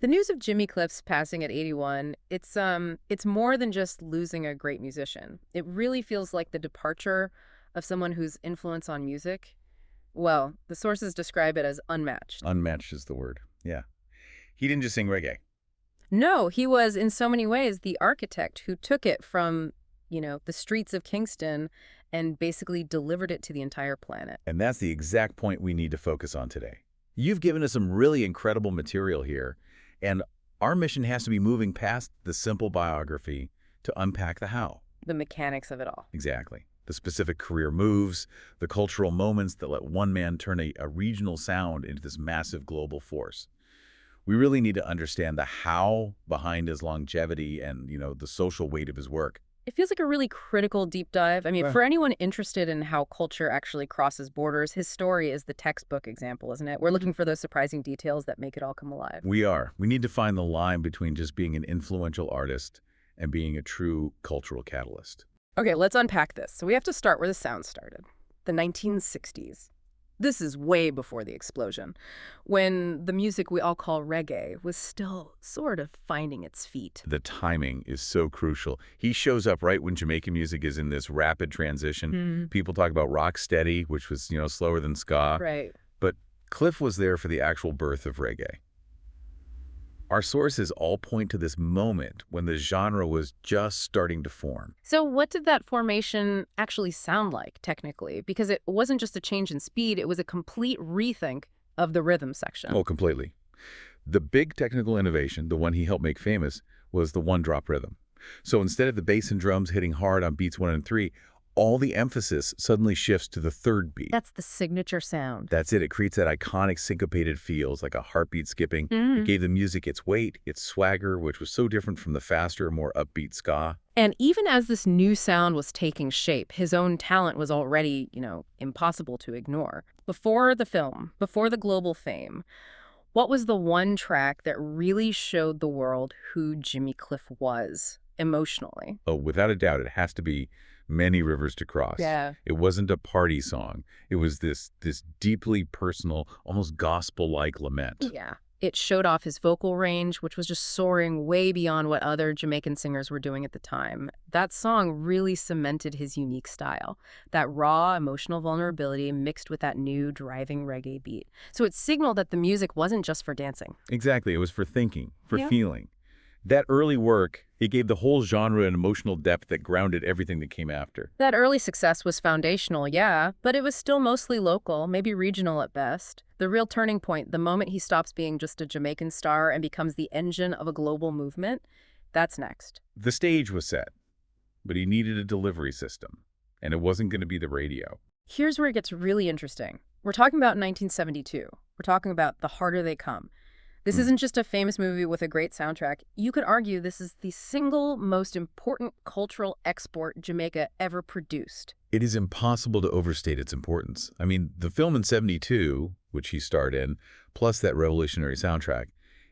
The news of Jimmy Cliff's passing at 81, it's more than just losing a great musician. It really feels like the departure of someone whose influence on music, well, the sources describe it as unmatched. Unmatched is the word. Yeah. He didn't just sing reggae. No, he was in so many ways the architect who took it from, the streets of Kingston and basically delivered it to the entire planet. And that's the exact point we need to focus on today. You've given us some really incredible material here, and our mission has to be moving past the simple biography to unpack the how. The mechanics of it all. Exactly. The specific career moves, the cultural moments that let one man turn a regional sound into this massive global force. We really need to understand the how behind his longevity and, the social weight of his work. It feels like a really critical deep dive. I mean, Right. for anyone interested in how culture actually crosses borders, his story is the textbook example, isn't it? We're looking for those surprising details that make it all come alive. We are. We need to find the line between just being an influential artist and being a true cultural catalyst. Okay, let's unpack this. So we have to start where the sound started, the 1960s. This is way before the explosion, when the music we all call reggae was still sort of finding its feet. The timing is so crucial. He shows up right when Jamaican music is in this rapid transition. People talk about rock steady, which was, slower than ska. Right. But Cliff was there for the actual birth of reggae. Our sources all point to this moment when the genre was just starting to form. So what did that formation actually sound like, technically? Because it wasn't just a change in speed, it was a complete rethink of the rhythm section. Oh, completely. The big technical innovation, the one he helped make famous, was the one-drop rhythm. So instead of the bass and drums hitting hard on beats 1 and 3, all the emphasis suddenly shifts to the third beat. That's the signature sound. That's it. It creates that iconic syncopated feels, like a heartbeat skipping. It gave the music its weight, its swagger, which was so different from the faster, more upbeat ska. And even as this new sound was taking shape, his own talent was already, impossible to ignore. Before the film, before the global fame, what was the one track that really showed the world who Jimmy Cliff was emotionally? Oh, without a doubt, it has to be Many Rivers to Cross. Yeah. It wasn't a party song. It was this deeply personal, almost gospel-like lament. Yeah. It showed off his vocal range, which was just soaring way beyond what other Jamaican singers were doing at the time. That song really cemented his unique style, that raw emotional vulnerability mixed with that new driving reggae beat. So it signaled that the music wasn't just for dancing. Exactly. It was for thinking, for Yeah. feeling. That early work, it gave the whole genre an emotional depth that grounded everything that came after. That early success was foundational, yeah, but it was still mostly local, maybe regional at best. The real turning point, the moment he stops being just a Jamaican star and becomes the engine of a global movement, that's next. The stage was set, but he needed a delivery system, and it wasn't going to be the radio. Here's where it gets really interesting. We're talking about 1972. We're talking about The Harder They Come. This isn't just a famous movie with a great soundtrack. You could argue this is the single most important cultural export Jamaica ever produced. It is impossible to overstate its importance. I mean, the film in '72, which he starred in, plus that revolutionary soundtrack,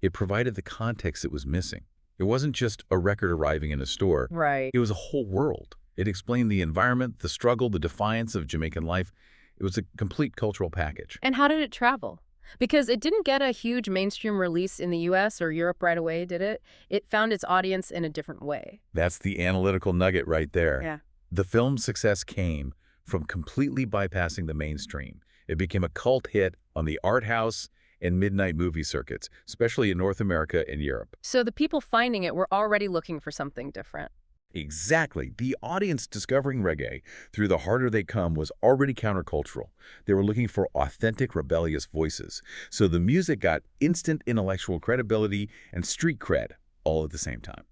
it provided the context it was missing. It wasn't just a record arriving in a store. Right. It was a whole world. It explained the environment, the struggle, the defiance of Jamaican life. It was a complete cultural package. And how did it travel? Because it didn't get a huge mainstream release in the US or Europe right away, did it? It found its audience in a different way. That's the analytical nugget right there. Yeah. The film's success came from completely bypassing the mainstream. It became a cult hit on the art house and midnight movie circuits, especially in North America and Europe. So the people finding it were already looking for something different. Exactly. The audience discovering reggae through The Harder They Come was already countercultural. They were looking for authentic, rebellious voices. So the music got instant intellectual credibility and street cred all at the same time.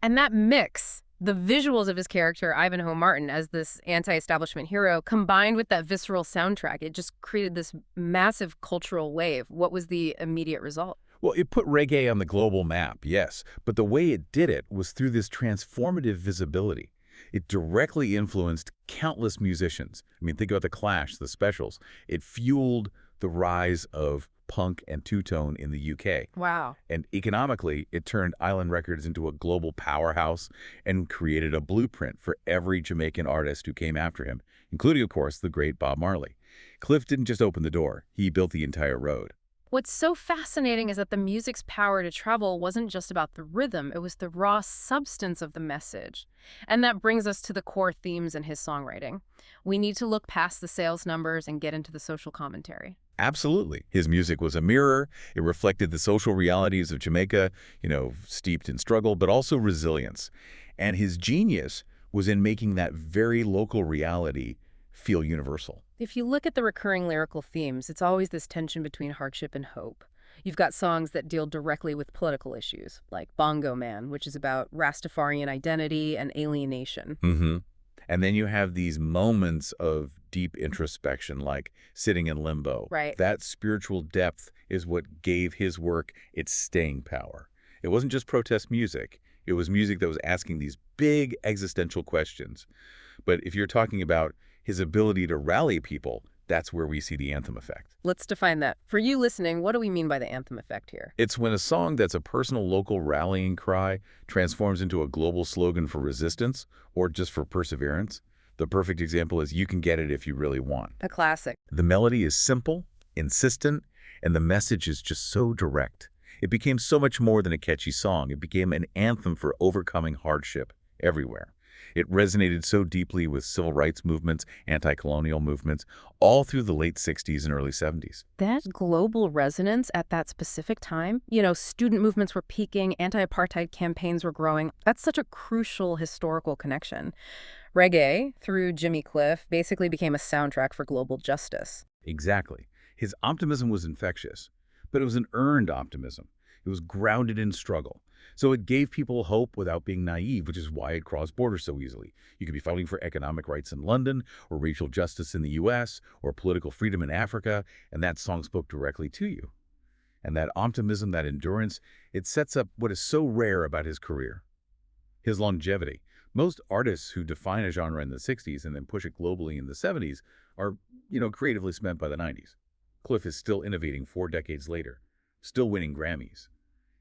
And that mix, the visuals of his character, Ivanhoe Martin, as this anti-establishment hero, combined with that visceral soundtrack, it just created this massive cultural wave. What was the immediate result? Well, it put reggae on the global map, yes, but the way it did it was through this transformative visibility. It directly influenced countless musicians. I mean, think about The Clash, The Specials. It fueled the rise of punk and two-tone in the UK. Wow. And economically, it turned Island Records into a global powerhouse and created a blueprint for every Jamaican artist who came after him, including, of course, the great Bob Marley. Cliff didn't just open the door, he built the entire road. What's so fascinating is that the music's power to travel wasn't just about the rhythm, it was the raw substance of the message. And that brings us to the core themes in his songwriting. We need to look past the sales numbers and get into the social commentary. Absolutely. His music was a mirror. It reflected the social realities of Jamaica, steeped in struggle, but also resilience. And his genius was in making that very local reality feel universal. If you look at the recurring lyrical themes, it's always this tension between hardship and hope. You've got songs that deal directly with political issues, like Bongo Man, which is about Rastafarian identity and alienation. hmm And then you have these moments of deep introspection, like sitting in limbo. Right. That spiritual depth is what gave his work its staying power. It wasn't just protest music. It was music that was asking these big existential questions. But if you're talking about his ability to rally people, that's where we see the anthem effect. Let's define that. For you listening, what do we mean by the anthem effect here? It's when a song that's a personal local rallying cry transforms into a global slogan for resistance or just for perseverance. The perfect example is "You Can Get It If You Really Want." A classic. The melody is simple, insistent, and the message is just so direct. It became so much more than a catchy song. It became an anthem for overcoming hardship everywhere. It resonated so deeply with civil rights movements, anti-colonial movements, all through the late 60s and early 70s. That global resonance at that specific time, student movements were peaking, anti-apartheid campaigns were growing. That's such a crucial historical connection. Reggae, through Jimmy Cliff, basically became a soundtrack for global justice. Exactly. His optimism was infectious, but it was an earned optimism. It was grounded in struggle. So it gave people hope without being naive, which is why it crossed borders so easily. You could be fighting for economic rights in London, or racial justice in the U.S., or political freedom in Africa, and that song spoke directly to you. And that optimism, that endurance, it sets up what is so rare about his career: his longevity. Most artists who define a genre in the 60s and then push it globally in the 70s are, creatively spent by the 90s. Cliff is still innovating 4 decades later, still winning Grammys.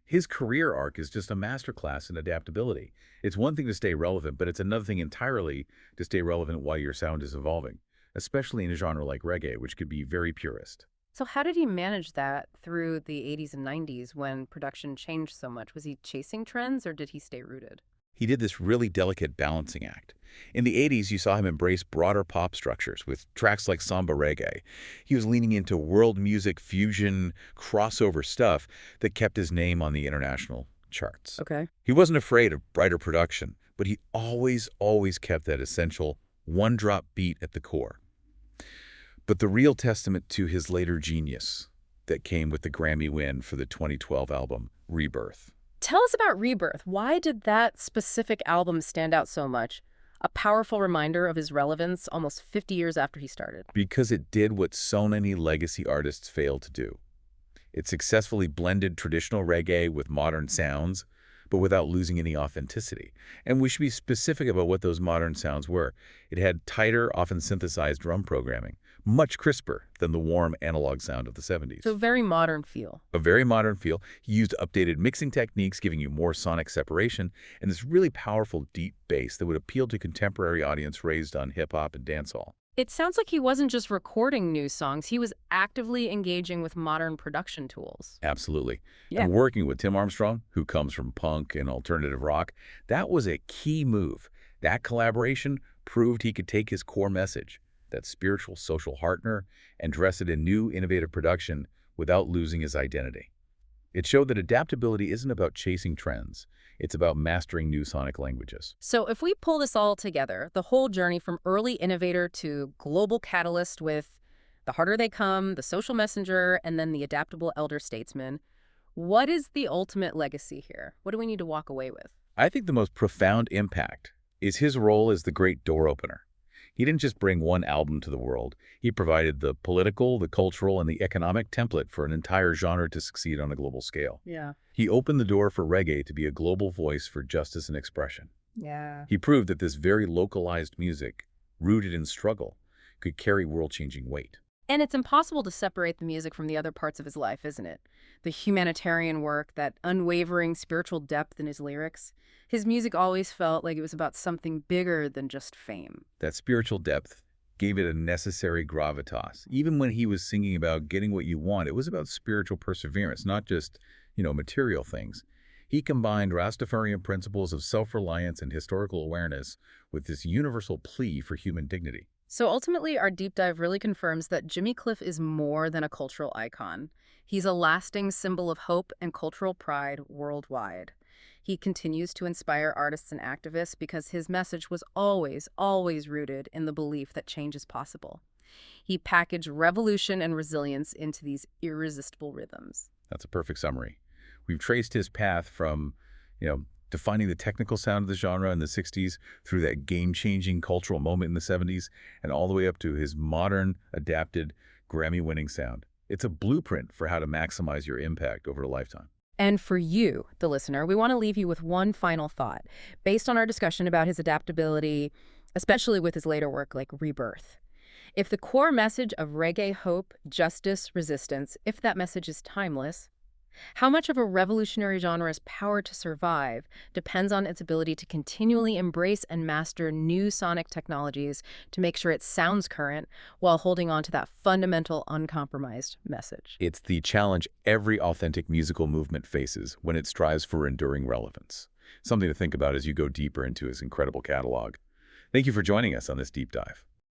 His career arc is just a masterclass in adaptability. It's one thing to stay relevant, but it's another thing entirely to stay relevant while your sound is evolving, especially in a genre like reggae, which could be very purist. So how did he manage that through the 80s and 90s when production changed so much? Was he chasing trends or did he stay rooted? He did this really delicate balancing act. In the 80s, you saw him embrace broader pop structures with tracks like Samba Reggae. He was leaning into world music, fusion, crossover stuff that kept his name on the international charts. Okay. He wasn't afraid of brighter production, but he always kept that essential one-drop beat at the core. But the real testament to his later genius that came with the Grammy win for the 2012 album, Rebirth. Tell us about Rebirth. Why did that specific album stand out so much? A powerful reminder of his relevance almost 50 years after he started. Because it did what so many legacy artists failed to do. It successfully blended traditional reggae with modern sounds, but without losing any authenticity. And we should be specific about what those modern sounds were. It had tighter, often synthesized drum programming, much crisper than the warm analog sound of the 70s. So very modern feel. A very modern feel. He used updated mixing techniques, giving you more sonic separation, and this really powerful deep bass that would appeal to contemporary audience raised on hip-hop and dancehall. It sounds like he wasn't just recording new songs, he was actively engaging with modern production tools. Absolutely. Yeah. And working with Tim Armstrong, who comes from punk and alternative rock, that was a key move. That collaboration proved he could take his core message, that spiritual social heartener, and dress it in new, innovative production without losing his identity. It showed that adaptability isn't about chasing trends. It's about mastering new sonic languages. So if we pull this all together, the whole journey from early innovator to global catalyst with The Harder They Come, The Social Messenger, and then the adaptable elder statesman, what is the ultimate legacy here? What do we need to walk away with? I think the most profound impact is his role as the great door opener. He didn't just bring one album to the world. He provided the political, the cultural, and the economic template for an entire genre to succeed on a global scale. Yeah. He opened the door for reggae to be a global voice for justice and expression. Yeah. He proved that this very localized music, rooted in struggle, could carry world-changing weight. And it's impossible to separate the music from the other parts of his life, isn't it? The humanitarian work, that unwavering spiritual depth in his lyrics. His music always felt like it was about something bigger than just fame. That spiritual depth gave it a necessary gravitas. Even when he was singing about getting what you want, it was about spiritual perseverance, not just, material things. He combined Rastafarian principles of self-reliance and historical awareness with this universal plea for human dignity. So ultimately, our deep dive really confirms that Jimmy Cliff is more than a cultural icon. He's a lasting symbol of hope and cultural pride worldwide. He continues to inspire artists and activists because his message was always, always rooted in the belief that change is possible. He packaged revolution and resilience into these irresistible rhythms. That's a perfect summary. We've traced his path from, defining the technical sound of the genre in the 60s through that game-changing cultural moment in the 70s and all the way up to his modern, adapted, Grammy-winning sound. It's a blueprint for how to maximize your impact over a lifetime. And for you, the listener, we want to leave you with one final thought. Based on our discussion about his adaptability, especially with his later work like Rebirth, if the core message of reggae hope, justice, resistance, if that message is timeless, how much of a revolutionary genre's power to survive depends on its ability to continually embrace and master new sonic technologies to make sure it sounds current while holding on to that fundamental, uncompromised message. It's the challenge every authentic musical movement faces when it strives for enduring relevance. Something to think about as you go deeper into his incredible catalog. Thank you for joining us on this deep dive.